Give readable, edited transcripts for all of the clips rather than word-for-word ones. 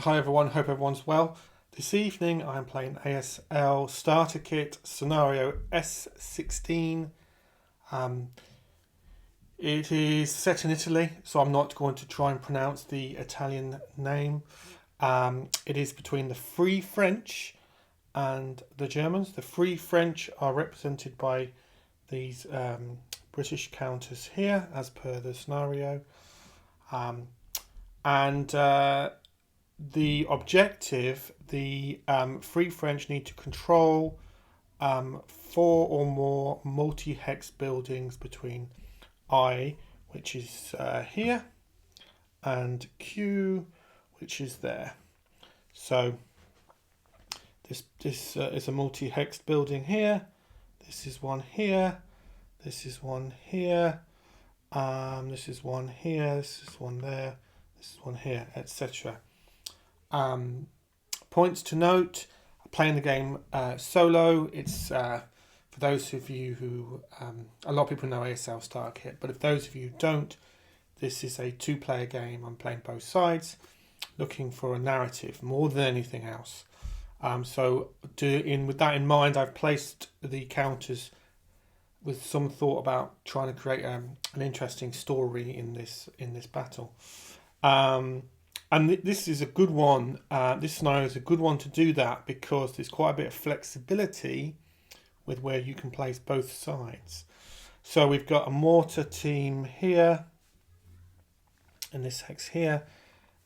Hi everyone, hope everyone's well. This evening I'm playing ASL Starter Kit Scenario S16. It is set in Italy, so I'm not going to try and pronounce the Italian name. It is between the Free French and the Germans. The Free French are represented by these British counters here, as per the scenario. The objective, the Free French need to control 4 or more multi-hex buildings between I, which is here, and Q, which is there. So this is a multi-hexed building here. This is one here. This is one here. This is one here. This is one there. This is one here, etc. Points to note: playing the game solo. It's for those of you who a lot of people know ASL Starter Kit, but if those of you who don't, this is a 2-player game. I'm playing both sides, looking for a narrative more than anything else. With that in mind, I've placed the counters with some thought about trying to create an interesting story in this battle. And this is a good one. This scenario is a good one to do that because there's quite a bit of flexibility with where you can place both sides. So we've got a mortar team here in this hex here.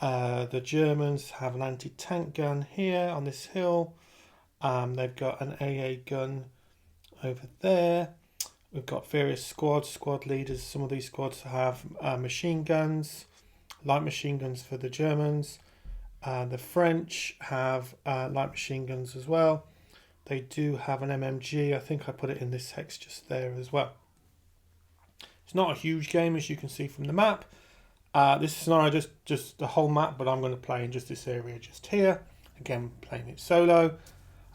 The Germans have an anti-tank gun here on this hill. They've got an AA gun over there. We've got various squad leaders. Some of these squads have machine guns, light machine guns for the Germans. The French have light machine guns as well. They do have an MMG. I think I put it in this hex just there as well. It's not a huge game, as you can see from the map. This scenario just the whole map, but I'm going to play in just this area just here. Again, playing it solo.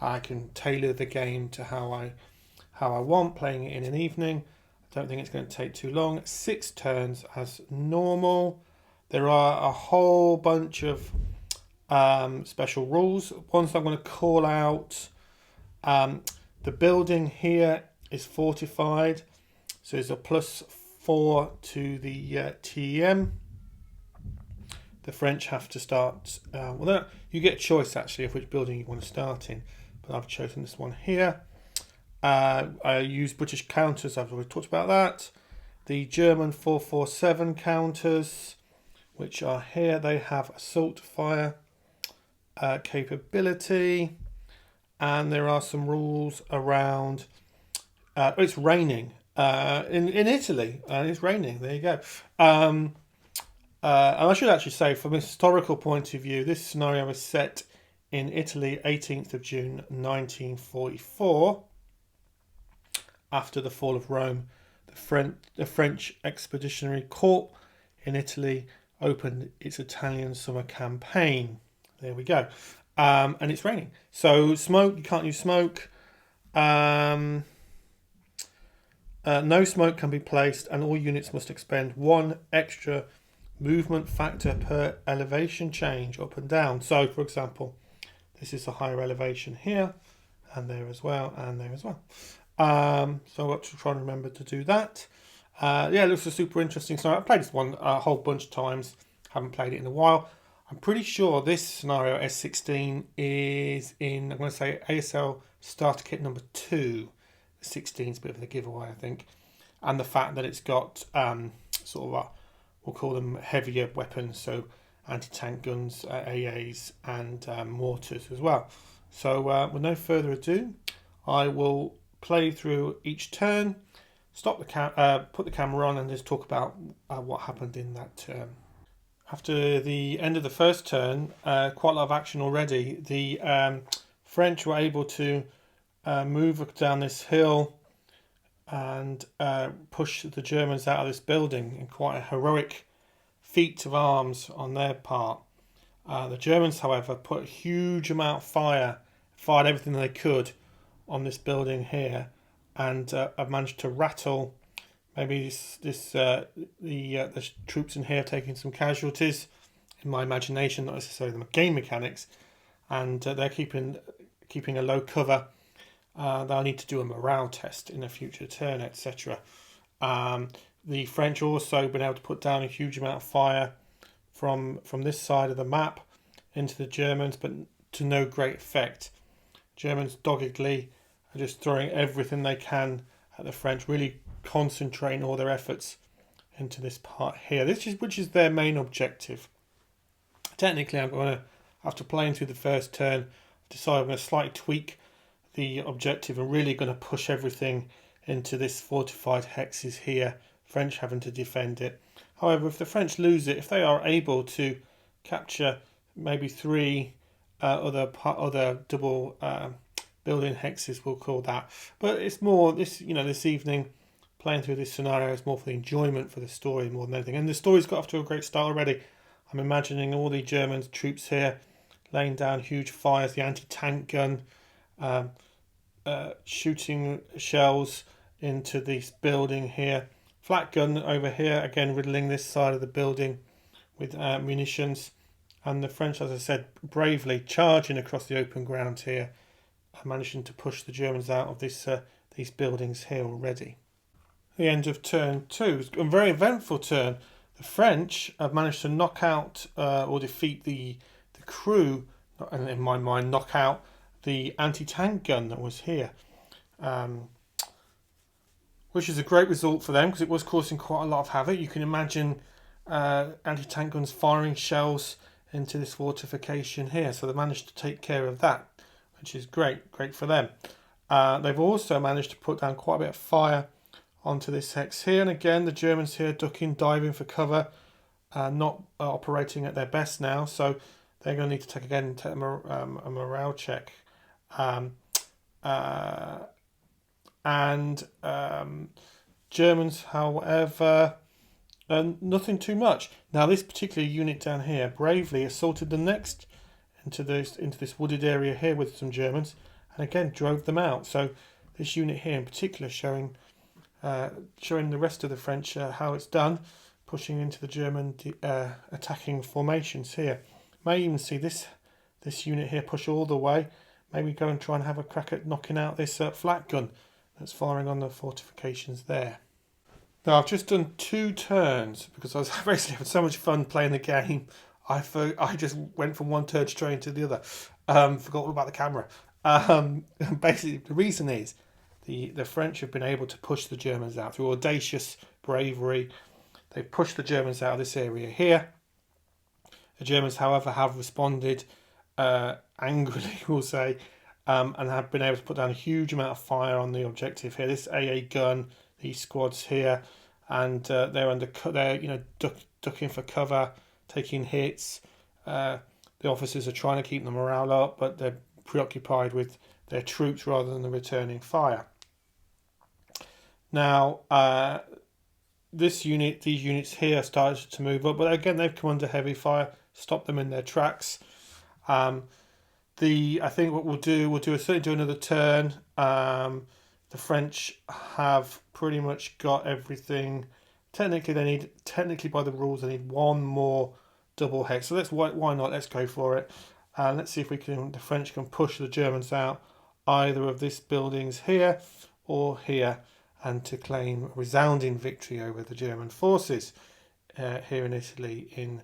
I can tailor the game to how I want, playing it in an evening. I don't think it's going to take too long. 6 turns as normal. There are a whole bunch of special rules. Ones I'm going to call out. The building here is fortified, so there's a +4 to the TEM. The French have to start. You get a choice actually of which building you want to start in, but I've chosen this one here. I use British counters. I've already talked about that. The German 447 counters, which are here, they have assault fire capability, and there are some rules around. It's raining in Italy, and it's raining. There you go. And I should actually say, from a historical point of view, this scenario was set in Italy, 18th of June 1944. After the fall of Rome, the French Expeditionary Corps in Italy opened its Italian summer campaign. There we go. And it's raining. So smoke, you can't use smoke. No smoke can be placed, and all units must expend 1 extra movement factor per elevation change up and down. So, for example, this is a higher elevation here, and there as well, and there as well. So I've got to try and remember to do that. It looks a super interesting scenario. I've played this one a whole bunch of times. Haven't played it in a while. I'm pretty sure this scenario S16 is in, I'm going to say, ASL Starter Kit number 2. 16 is a bit of a giveaway, I think. And the fact that it's got we'll call them heavier weapons, so anti-tank guns, AAs, and mortars as well. So with no further ado, I will play through each turn, stop the put the camera on, and just talk about what happened in that turn. After the end of the first turn, quite a lot of action already. The French were able to move down this hill and push the Germans out of this building in quite a heroic feat of arms on their part. The Germans, however, put a huge amount of fired everything they could on this building here, and have managed to rattle. Maybe the troops in here taking some casualties, in my imagination, not necessarily the game mechanics, and they're keeping a low cover. They'll need to do a morale test in a future turn, etc. The French also been able to put down a huge amount of fire from this side of the map into the Germans, but to no great effect. Germans doggedly are just throwing everything they can at the French, really concentrating all their efforts into this part here. Which is their main objective. Technically, I'm going to, after playing through the first turn, decide I'm going to slightly tweak the objective and really going to push everything into this fortified hexes here, French having to defend it. However, if the French lose it, if they are able to capture maybe 3 other double building hexes, we'll call that. But it's more this evening, playing through this scenario is more for the enjoyment for the story more than anything. And the story's got off to a great start already. I'm imagining all the German troops here laying down huge fires, the anti-tank gun, shooting shells into this building here. Flat gun over here, again riddling this side of the building with munitions. And the French, as I said, bravely charging across the open ground here, managing to push the Germans out of these buildings here already. The end of turn 2. A very eventful turn. The French have managed to knock out or defeat the crew, and in my mind, knock out the anti-tank gun that was here. Which is a great result for them because it was causing quite a lot of havoc. You can imagine anti-tank guns firing shells into this fortification here. So they managed to take care of that, which is great for them. They've also managed to put down quite a bit of fire onto this hex here. And again, the Germans here ducking, diving for cover, not operating at their best now. So they're going to need to take a morale check. Germans, however, nothing too much. Now this particular unit down here bravely assaulted the next into this wooded area here with some Germans, and again drove them out. So this unit here in particular showing the rest of the French how it's done, pushing into the German attacking formations here. May even see this unit here push all the way. Maybe go and try and have a crack at knocking out this flat gun that's firing on the fortifications there. Now I've just done 2 turns because I was basically having so much fun playing the game. I just went from one turn straight to the other. Forgot all about the camera. Basically, the reason is the French have been able to push the Germans out through audacious bravery. They've pushed the Germans out of this area here. The Germans, however, have responded angrily, we'll say, and have been able to put down a huge amount of fire on the objective here. This AA gun, these squads here, and they're ducking for cover, taking hits. The officers are trying to keep the morale up, but they're preoccupied with their troops rather than the returning fire. Now, these units here started to move up, but again they've come under heavy fire, stopped them in their tracks. I think what we'll certainly do another turn. The French have pretty much got everything. Technically by the rules they need 1 more double hex. So why not? Let's go for it. Let's see if the French can push the Germans out either of these buildings here or here, and to claim a resounding victory over the German forces here in Italy in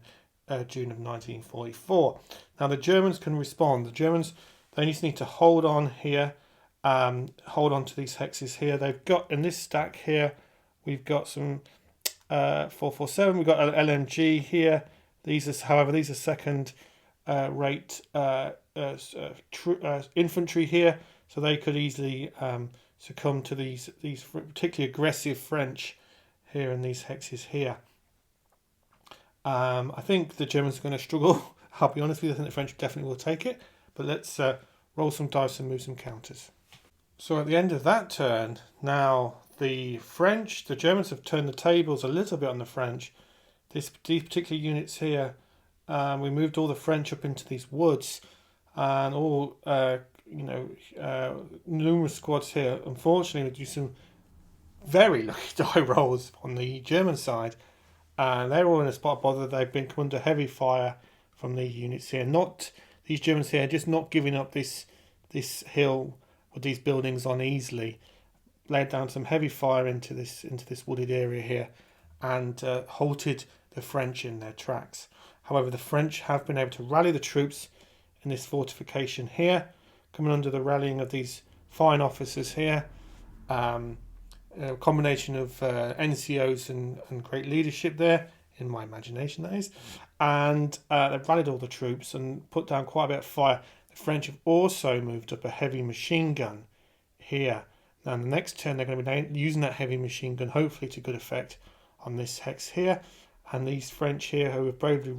June of 1944. Now the Germans can respond. The Germans, they just need to hold on here, hold on to these hexes here. They've got in this stack here, we've got some 447. We've got an LMG here. These are second rate infantry here, so they could easily succumb to these particularly aggressive French here in these hexes here. I think the Germans are going to struggle. I'll be honest with you, I think the French definitely will take it, but let's roll some dice and move some counters. So at the end of that turn, now the Germans have turned the tables a little bit on the French. These particular units here, we moved all the French up into these woods, and all numerous squads here. Unfortunately, we do some very lucky die rolls on the German side. and they're all in a spot of bother. They've been come under heavy fire from the units here. Not these Germans here, just not giving up this hill or these buildings on easily. Laid down some heavy fire into this wooded area here, and halted the French in their tracks. However, the French have been able to rally the troops in this fortification here, coming under the rallying of these fine officers here. A combination of NCOs and great leadership there, in my imagination that is, and they've rallied all the troops and put down quite a bit of fire. The French have also moved up a heavy machine gun here. Now, in the next turn, they're going to be using that heavy machine gun, hopefully to good effect, on this hex here. And these French here, who have bravely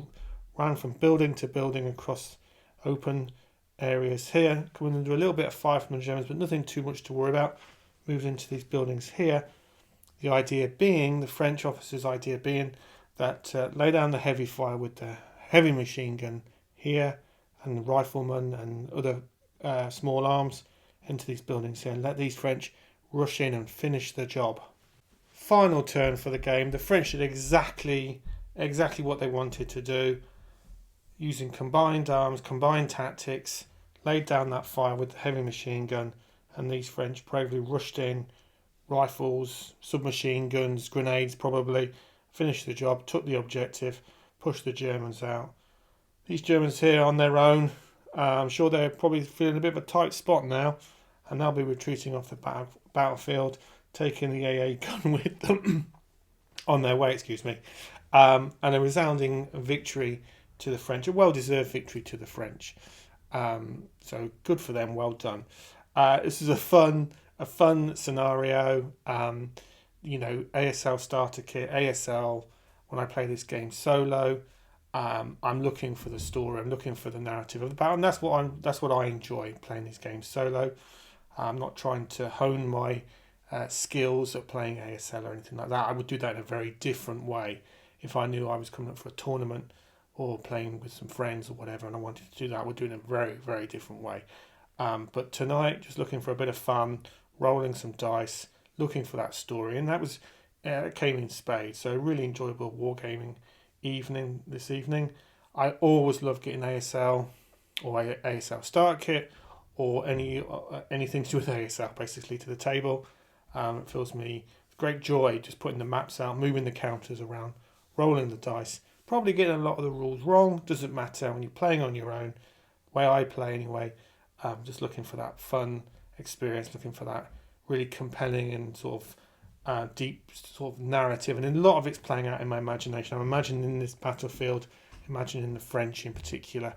ran from building to building across open areas here, coming under a little bit of fire from the Germans, but nothing too much to worry about. Moved into these buildings here. The idea being, the French officers' idea being, that lay down the heavy fire with the heavy machine gun here, and the riflemen and other small arms into these buildings here, and let these French rush in and finish the job. Final turn for the game. The French did exactly what they wanted to do, using combined arms, combined tactics, laid down that fire with the heavy machine gun, and these French bravely rushed in, rifles, submachine guns, grenades probably, finished the job, took the objective, pushed the Germans out. These Germans here on their own, I'm sure they're probably feeling a bit of a tight spot now, and they'll be retreating off the battlefield, taking the AA gun with them on their way, and a resounding victory to the French, a well-deserved victory to the French. So good for them, well done. This is a fun scenario. ASL starter kit, ASL. When I play this game solo, I'm looking for the story. I'm looking for the narrative of the battle, and that's what I enjoy playing these games solo. I'm not trying to hone my skills at playing ASL or anything like that. I would do that in a very different way if I knew I was coming up for a tournament or playing with some friends or whatever, and I wanted to do that. I would do it in a very, very different way. But tonight, just looking for a bit of fun, rolling some dice, looking for that story, and that was came in spades. So a really enjoyable wargaming evening this evening. I always love getting ASL or ASL start kit or anything to do with ASL basically to the table. It fills me with great joy just putting the maps out, moving the counters around, rolling the dice. Probably getting a lot of the rules wrong. Doesn't matter when you're playing on your own. The way I play anyway. Just looking for that fun experience, looking for that really compelling and sort of deep sort of narrative. And a lot of it's playing out in my imagination. I'm imagining this battlefield, imagining the French in particular,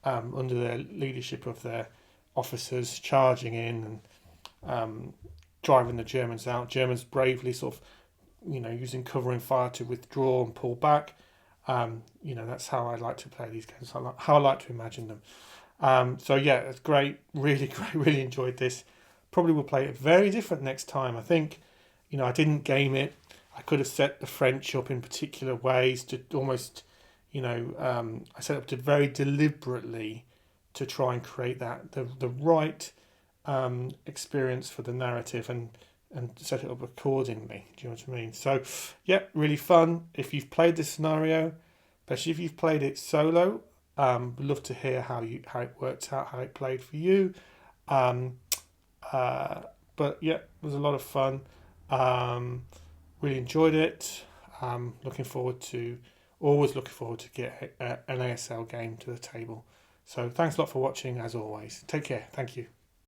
under the leadership of their officers charging in and driving the Germans out. Germans bravely sort of, using covering fire to withdraw and pull back. That's how I like to play these games. How I like to imagine them. It's great. Really great. Really enjoyed this. Probably will play it very different next time. I think, I didn't game it. I could have set the French up in particular ways to almost, I set up to very deliberately to try and create the right experience for the narrative and set it up accordingly. Do you know what I mean? So, really fun. If you've played this scenario, especially if you've played it solo, would love to hear how it worked out, how it played for you. It was a lot of fun. Really enjoyed it. Always looking forward to get an ASL game to the table. So thanks a lot for watching as always. Take care. Thank you.